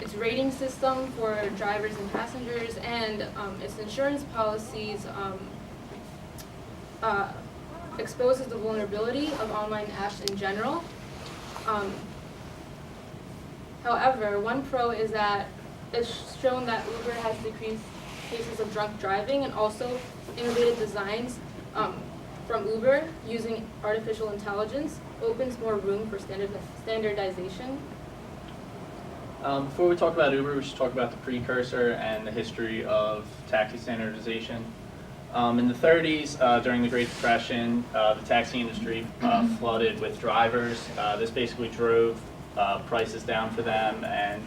its rating system for drivers and passengers, and its insurance policies exposes the vulnerability of online apps in general. However, one pro is that it's shown that Uber has decreased cases of drunk driving, and also innovative designs from Uber using artificial intelligence opens more room for standardization. Before we talk about Uber, we should talk about the precursor and the history of taxi standardization. In the 30s, during the Great Depression, the taxi industry flooded with drivers. This basically drove prices down for them, and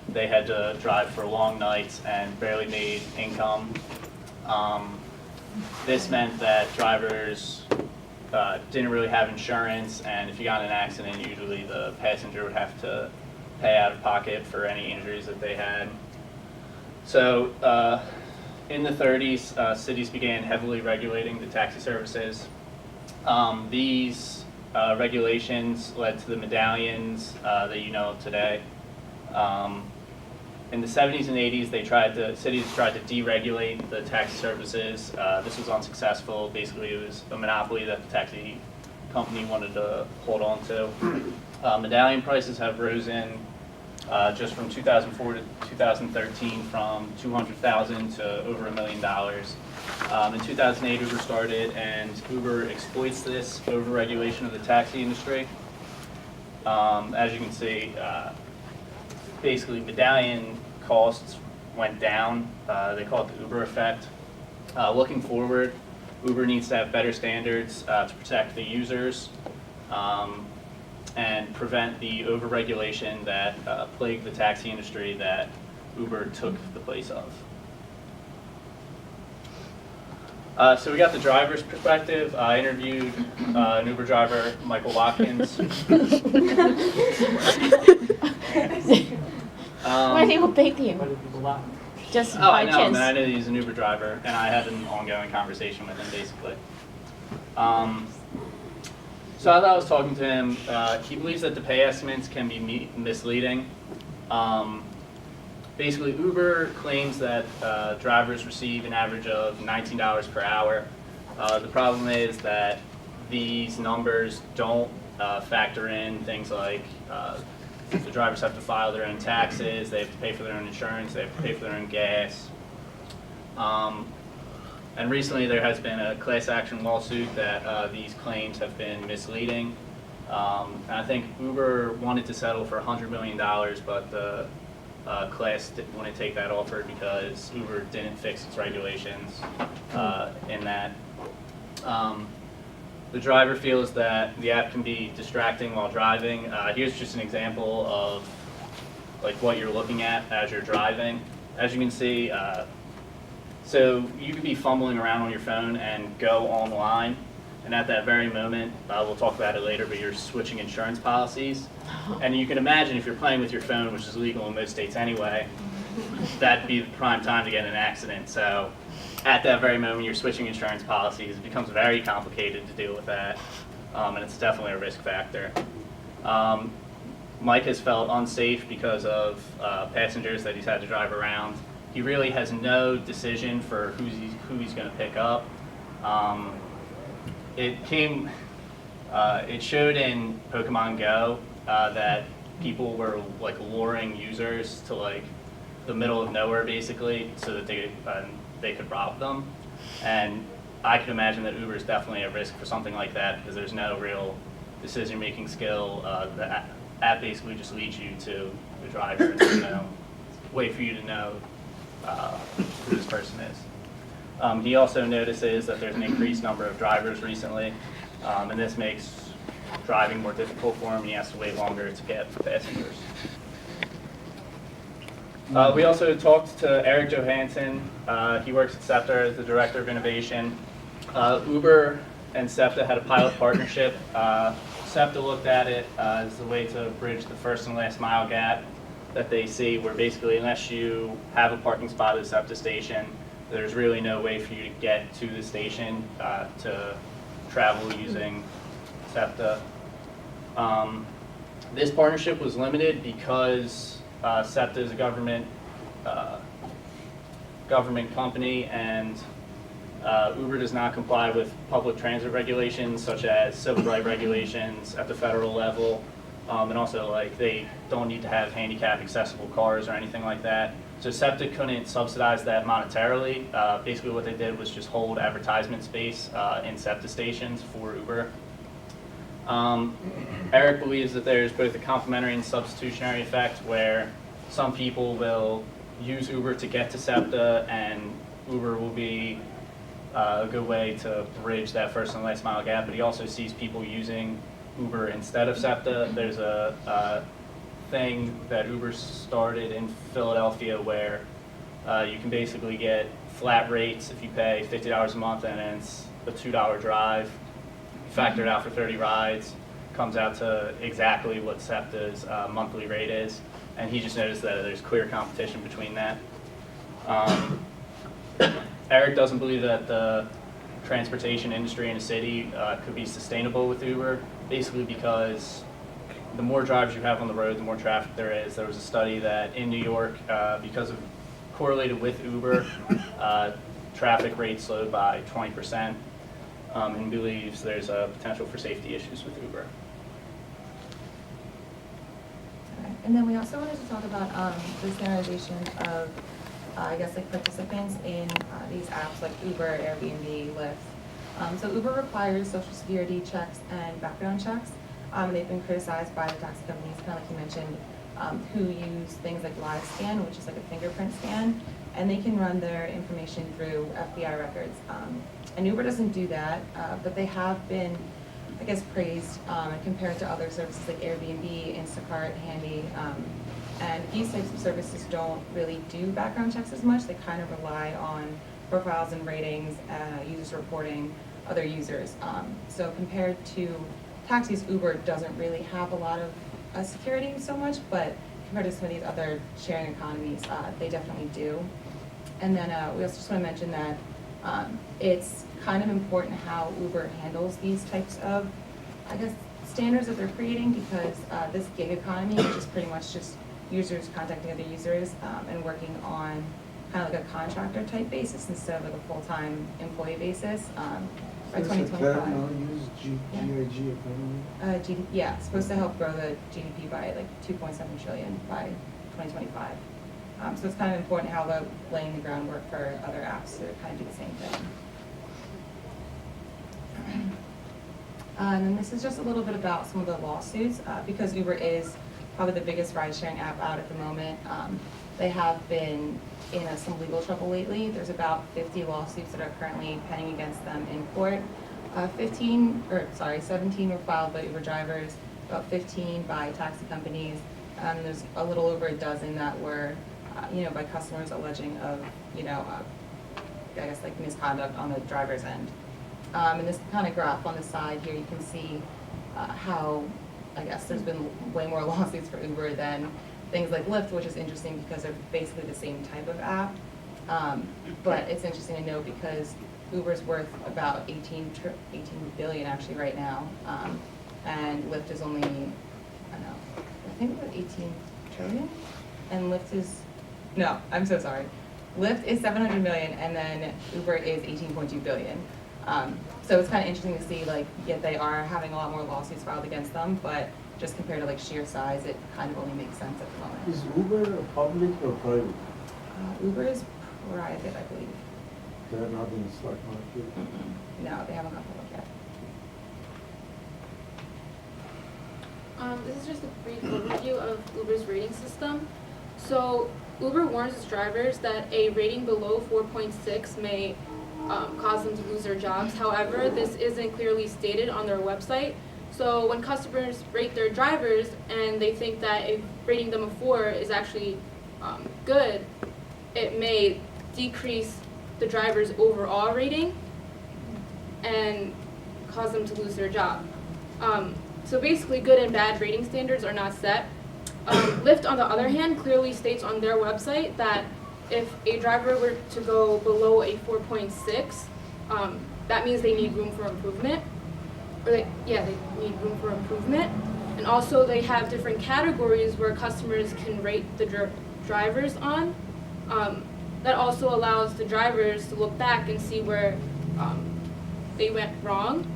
they had to drive for long nights and barely made income. This meant that drivers didn't really have insurance, and if you got in an accident, usually the passenger would have to pay out of pocket for any injuries that they had. So in the 30s, cities began heavily regulating the taxi services. These regulations led to the medallions that you know of today. In the 70s and 80s, cities tried to deregulate the taxi services. This was unsuccessful. Basically, it was a monopoly that the taxi company wanted to hold on to. Medallion prices have risen just from 2004 to 2013 from $200,000 to over $1 million. In 2008, Uber started, and Uber exploits this over-regulation of the taxi industry. As you can see, basically medallion costs went down. They call it the Uber effect. Looking forward, Uber needs to have better standards to protect the users and prevent the over-regulation that plagued the taxi industry that Uber took the place of. So we got the driver's perspective. I interviewed an Uber driver, Michael Watkins. Why people beat you? Just by I know, chance. I know he's an Uber driver, and I had an ongoing conversation with him, basically. So as I was talking to him, he believes that the pay estimates can be misleading. Basically, Uber claims that drivers receive an average of $19 per hour. The problem is that these numbers don't factor in things like the drivers have to file their own taxes, they have to pay for their own insurance, they have to pay for their own gas. And recently there has been a class action lawsuit that these claims have been misleading. And I think Uber wanted to settle for $100 million, but the class wouldn't take that offer because Uber didn't fix its regulations in that. The driver feels that the app can be distracting while driving. Here's just an example of like what you're looking at as you're driving. As you can see, so you could be fumbling around on your phone and go online, and at that very moment, we'll talk about it later, but you're switching insurance policies. And you can imagine if you're playing with your phone, which is legal in most states anyway, that'd be the prime time to get in an accident. So at that very moment, you're switching insurance policies. It becomes very complicated to deal with that, and it's definitely a risk factor. Mike has felt unsafe because of passengers that he's had to drive around. He really has no decision for who he's going to pick up. It showed in Pokemon Go that people were like luring users to like the middle of nowhere basically, so that they could rob them. And I can imagine that Uber is definitely at risk for something like that because there's no real decision-making skill. The app basically just leads you to the driver, and there's no way for you to know who this person is. He also notices that there's an increased number of drivers recently, and this makes driving more difficult for him. He has to wait longer to get passengers. We also talked to Eric Johansson. He works at SEPTA as the Director of Innovation. Uber and SEPTA had a pilot partnership. SEPTA looked at it as a way to bridge the first and last mile gap that they see, where basically unless you have a parking spot at a SEPTA station, there's really no way for you to get to the station to travel using SEPTA. This partnership was limited because SEPTA is a government company, and Uber does not comply with public transit regulations such as civil rights regulations at the federal level, and also like they don't need to have handicap accessible cars or anything like that. So SEPTA couldn't subsidize that monetarily. Basically what they did was just hold advertisement space in SEPTA stations for Uber. Eric believes that there's both a complementary and substitutionary effect where some people will use Uber to get to SEPTA, and Uber will be a good way to bridge that first and last mile gap, but he also sees people using Uber instead of SEPTA. There's a thing that Uber started in Philadelphia where you can basically get flat rates if you pay $50 a month, and then it's a $2 drive. Factor it out for 30 rides, comes out to exactly what SEPTA's monthly rate is, and he just noticed that there's clear competition between that. Eric doesn't believe that the transportation industry in a city could be sustainable with Uber, basically because the more drivers you have on the road, the more traffic there is. There was a study that in New York, because of correlated with Uber, traffic rates slowed by 20%, and believes there's a potential for safety issues with Uber. Alright, and then we also wanted to talk about the standardization of, I guess, like participants in these apps like Uber, Airbnb, Lyft. So Uber requires social security checks and background checks. They've been criticized by the taxi companies, kind of like you mentioned, who use things like live scan, which is like a fingerprint scan, and they can run their information through FBI records. And Uber doesn't do that, but they have been, I guess, praised and compared to other services like Airbnb, Instacart, Handy. And these types of services don't really do background checks as much. They kind of rely on profiles and ratings, users reporting other users. So compared to taxis, Uber doesn't really have a lot of security so much, but compared to some of these other sharing economies, they definitely do. And then we also just want to mention that it's kind of important how Uber handles these types of, I guess, standards that they're creating, because this gig economy, which is pretty much just users contacting other users and working on kind of like a contractor type basis instead of like a full-time employee basis. By 2025. Yeah, it's supposed to help grow the GDP by like 2.7 trillion by 2025. So it's kind of important how they're laying the groundwork for other apps to kind of do the same thing. And then this is just a little bit about some of the lawsuits, because Uber is probably the biggest ride-sharing app out at the moment. They have been in some legal trouble lately. There's about 50 lawsuits that are currently pending against them in court. 17 were filed by Uber drivers, about 15 by taxi companies, and there's a little over a dozen that were, by customers alleging of, I guess like misconduct on the driver's end. And this kind of graph on the side here, you can see how, I guess, there's been way more lawsuits for Uber than things like Lyft, which is interesting because they're basically the same type of app. But it's interesting to note because Uber's worth about 18 billion actually right now, and Lyft is only, I think about 18 trillion, and Lyft is, no, I'm so sorry. Lyft is 700 million, and then Uber is 18.2 billion. So it's kind of interesting to see, like, yet they are having a lot more lawsuits filed against them, but just compared to like sheer size, it kind of only makes sense at the moment. Is Uber public or private? Uber is private, I believe. They're not in the stock market? No, they haven't gone public yet. This is just a brief overview of Uber's rating system. So Uber warns its drivers that a rating below 4.6 may cause them to lose their jobs. However, this isn't clearly stated on their website. So when customers rate their drivers and they think that if rating them a 4 is actually good, it may decrease the driver's overall rating and cause them to lose their job. So basically, good and bad rating standards are not set. Lyft, on the other hand, clearly states on their website that if a driver were to go below a 4.6, that means they need room for improvement. They need room for improvement. And also they have different categories where customers can rate the drivers on. That also allows the drivers to look back and see where they went wrong.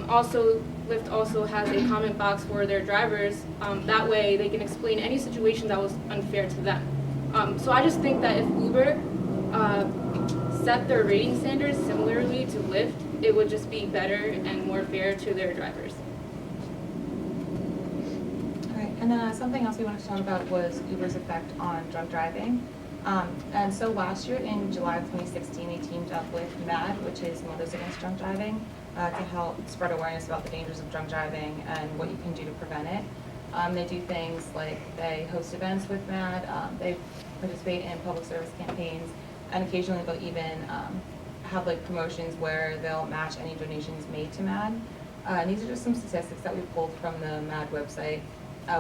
Also, Lyft also has a comment box for their drivers. That way they can explain any situation that was unfair to them. So I just think that if Uber set their rating standards similarly to Lyft, it would just be better and more fair to their drivers. All right, and then something else we wanted to talk about was Uber's effect on drunk driving. And so last year in July of 2016, they teamed up with MAD, which is Mothers Against Drunk Driving, to help spread awareness about the dangers of drunk driving and what you can do to prevent it. They do things like they host events with MAD, they participate in public service campaigns, and occasionally they'll even have like promotions where they'll match any donations made to MAD. And these are just some statistics that we pulled from the MAD website,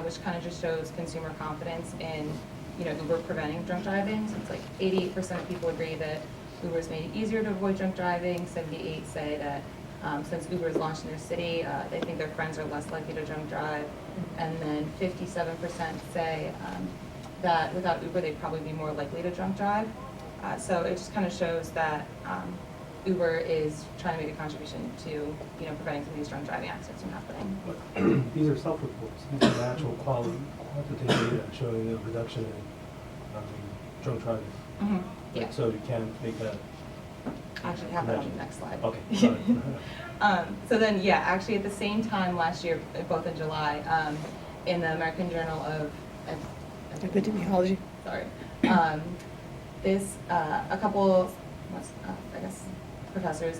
which kind of just shows consumer confidence in Uber preventing drunk driving. So it's like 88% of people agree that Uber's made it easier to avoid drunk driving. 78 say that since Uber's launched in their city, they think their friends are less likely to drunk drive. And then 57% say that without Uber, they'd probably be more likely to drunk drive. So it just kind of shows that Uber is trying to make a contribution to preventing some of these drunk driving accidents from happening. But these are self-reports. These are the actual quantitative data showing the reduction in drunk driving. Mm-hmm. Yeah. So you can't make that. Actually have that on the next slide. Okay. Sorry. So then, yeah, actually at the same time last year, both in July, in the American Journal of Epidemiology. Sorry, a couple, I guess, professors